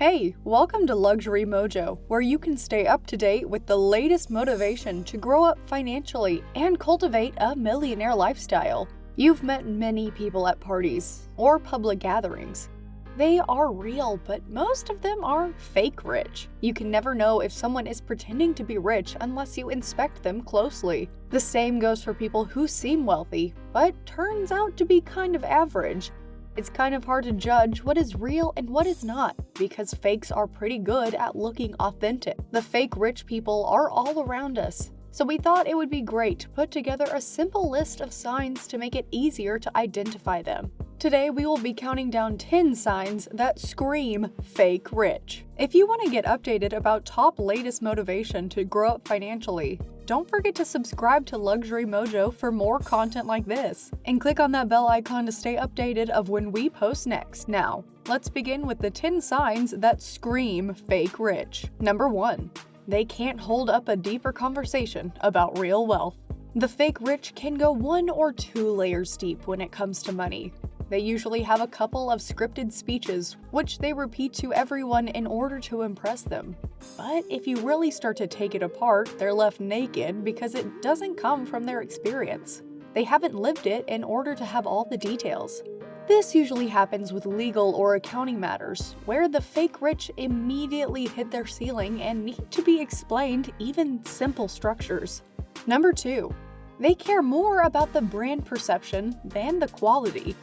Hey, welcome to Luxury Mojo, where you can stay up to date with the latest motivation to grow up financially and cultivate a millionaire lifestyle. You've met many people at parties or public gatherings. They are real, but most of them are fake rich. You can never know if someone is pretending to be rich unless you inspect them closely. The same goes for people who seem wealthy, but turns out to be kind of average. It's kind of hard to judge what is real and what is not, because fakes are pretty good at looking authentic. The fake rich people are all around us, so we thought it would be great to put together a simple list of signs to make it easier to identify them. Today we will be counting down 10 signs that scream fake rich. If you want to get updated about top latest motivation to grow up financially, don't forget to subscribe to Luxury Mojo for more content like this, and click on that bell icon to stay updated of when we post next. Now, let's begin with the 10 signs that scream fake rich. Number 1. They can't hold up a deeper conversation about real wealth. The fake rich can go 1 or 2 layers deep when it comes to money. They usually have a couple of scripted speeches, which they repeat to everyone in order to impress them. But if you really start to take it apart, they're left naked because it doesn't come from their experience. They haven't lived it in order to have all the details. This usually happens with legal or accounting matters, where the fake rich immediately hit their ceiling and need to be explained even simple structures. Number 2. They care more about the brand perception than the quality.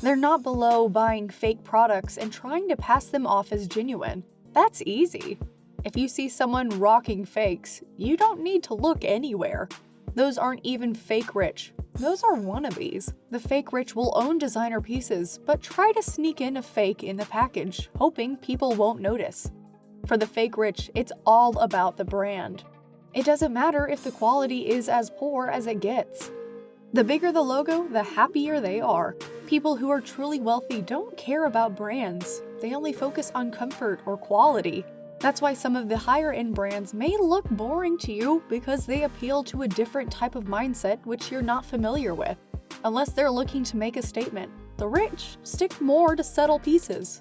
They're not below buying fake products and trying to pass them off as genuine. That's easy. If you see someone rocking fakes, you don't need to look anywhere. Those aren't even fake rich. Those are wannabes. The fake rich will own designer pieces, but try to sneak in a fake in the package, hoping people won't notice. For the fake rich, it's all about the brand. It doesn't matter if the quality is as poor as it gets. The bigger the logo, the happier they are. People who are truly wealthy don't care about brands. They only focus on comfort or quality. That's why some of the higher-end brands may look boring to you because they appeal to a different type of mindset which you're not familiar with. Unless they're looking to make a statement, the rich stick more to subtle pieces.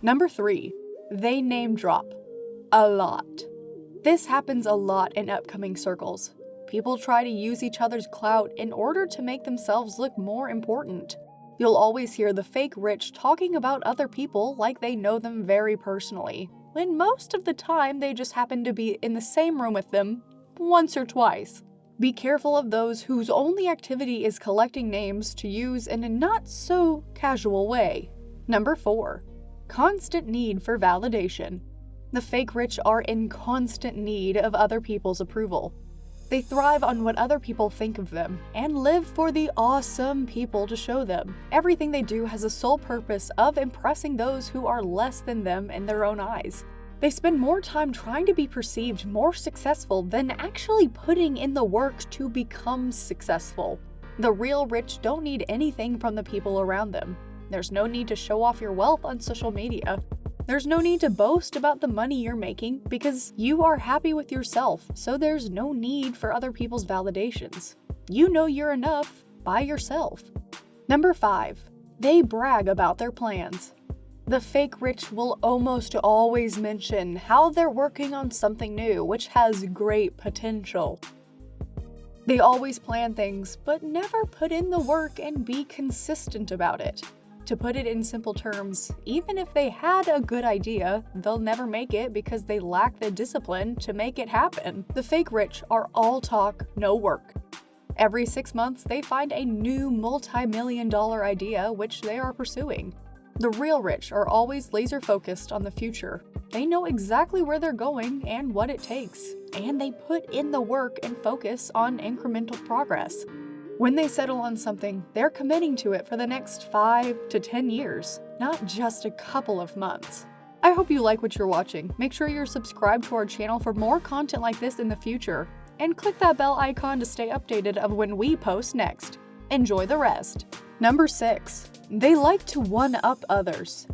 Number 3. They name drop. A lot. This happens a lot in upcoming circles. People try to use each other's clout in order to make themselves look more important. You'll always hear the fake rich talking about other people like they know them very personally, when most of the time they just happen to be in the same room with them once or twice. Be careful of those whose only activity is collecting names to use in a not-so-casual way. Number 4. Constant need for validation. The fake rich are in constant need of other people's approval. They thrive on what other people think of them, and live for the awesome people to show them. Everything they do has a sole purpose of impressing those who are less than them in their own eyes. They spend more time trying to be perceived more successful than actually putting in the work to become successful. The real rich don't need anything from the people around them. There's no need to show off your wealth on social media. There's no need to boast about the money you're making because you are happy with yourself, so there's no need for other people's validations. You know you're enough by yourself. Number 5. They brag about their plans. The fake rich will almost always mention how they're working on something new, which has great potential. They always plan things, but never put in the work and be consistent about it. To put it in simple terms, even if they had a good idea, they'll never make it because they lack the discipline to make it happen. The fake rich are all talk, no work. Every 6 months, they find a new multi-million-dollar idea which they are pursuing. The real rich are always laser-focused on the future. They know exactly where they're going and what it takes, and they put in the work and focus on incremental progress. When they settle on something, they're committing to it for the next 5 to 10 years, not just a couple of months. I hope you like what you're watching. Make sure you're subscribed to our channel for more content like this in the future, and click that bell icon to stay updated of when we post next. Enjoy the rest. Number 6. They like to one-up others.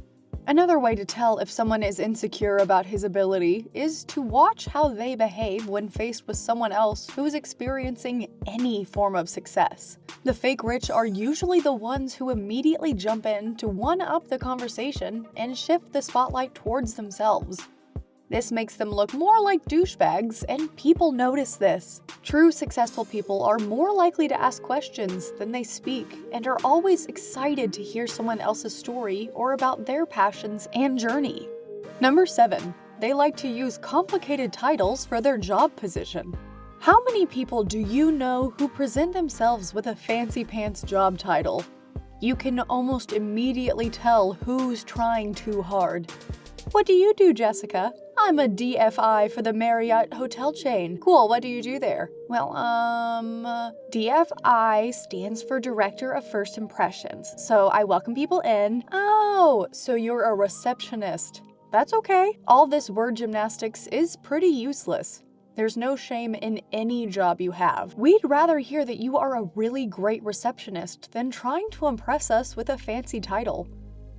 Another way to tell if someone is insecure about his ability is to watch how they behave when faced with someone else who is experiencing any form of success. The fake rich are usually the ones who immediately jump in to one-up the conversation and shift the spotlight towards themselves. This makes them look more like douchebags, and people notice this. True successful people are more likely to ask questions than they speak, and are always excited to hear someone else's story or about their passions and journey. Number 7. They like to use complicated titles for their job position. How many people do you know who present themselves with a fancy pants job title? You can almost immediately tell who's trying too hard. What do you do, Jessica? I'm a DFI for the Marriott hotel chain. Cool, what do you do there? Well, DFI stands for Director of First Impressions, so I welcome people in. Oh, so you're a receptionist. That's okay. All this word gymnastics is pretty useless. There's no shame in any job you have. We'd rather hear that you are a really great receptionist than trying to impress us with a fancy title.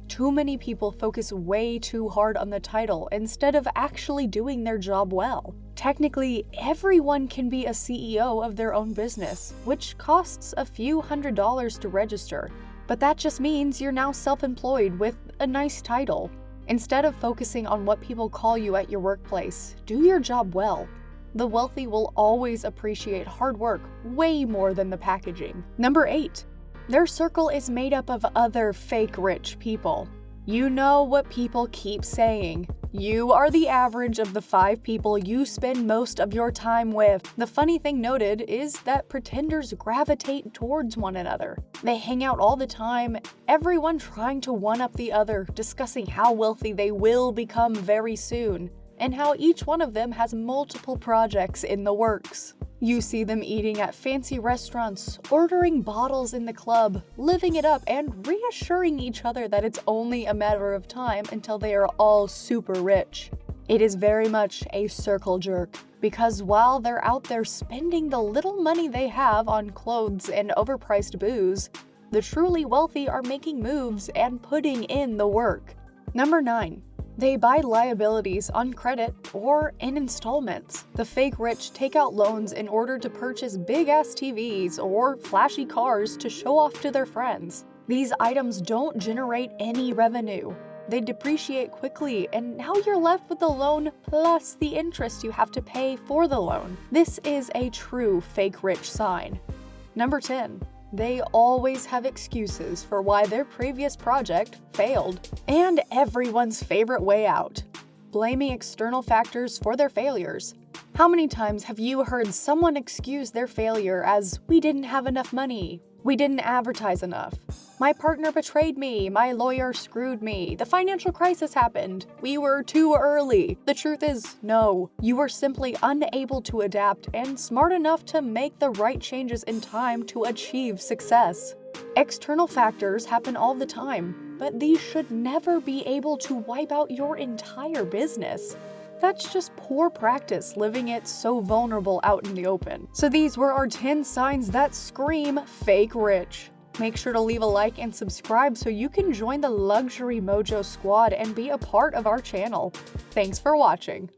Too many people focus way too hard on the title instead of actually doing their job well. Technically, everyone can be a CEO of their own business, which costs a few $100s to register. But that just means you're now self-employed with a nice title. Instead of focusing on what people call you at your workplace, do your job well. The wealthy will always appreciate hard work way more than the packaging. Number 8. Their circle is made up of other fake rich people. You know what people keep saying. You are the average of the 5 people you spend most of your time with. The funny thing noted is that pretenders gravitate towards one another. They hang out all the time, everyone trying to one-up the other, discussing how wealthy they will become very soon, and how each one of them has multiple projects in the works. You see them eating at fancy restaurants, ordering bottles in the club, living it up, and reassuring each other that it's only a matter of time until they are all super rich. It is very much a circle jerk, because while they're out there spending the little money they have on clothes and overpriced booze, the truly wealthy are making moves and putting in the work. Number 9. They buy liabilities on credit or in installments. The fake rich take out loans in order to purchase big-ass TVs or flashy cars to show off to their friends. These items don't generate any revenue. They depreciate quickly, and now you're left with the loan plus the interest you have to pay for the loan. This is a true fake rich sign. Number 10. They always have excuses for why their previous project failed. And everyone's favorite way out: blaming external factors for their failures. How many times have you heard someone excuse their failure as, "We didn't have enough money," "We didn't advertise enough," "My partner betrayed me," "My lawyer screwed me," "The financial crisis happened," "We were too early"? The truth is, no. You were simply unable to adapt and smart enough to make the right changes in time to achieve success. External factors happen all the time, but these should never be able to wipe out your entire business. That's just poor practice, living it so vulnerable out in the open. So these were our 10 signs that scream fake rich. Make sure to leave a like and subscribe so you can join the Luxury Mojo squad and be a part of our channel. Thanks for watching.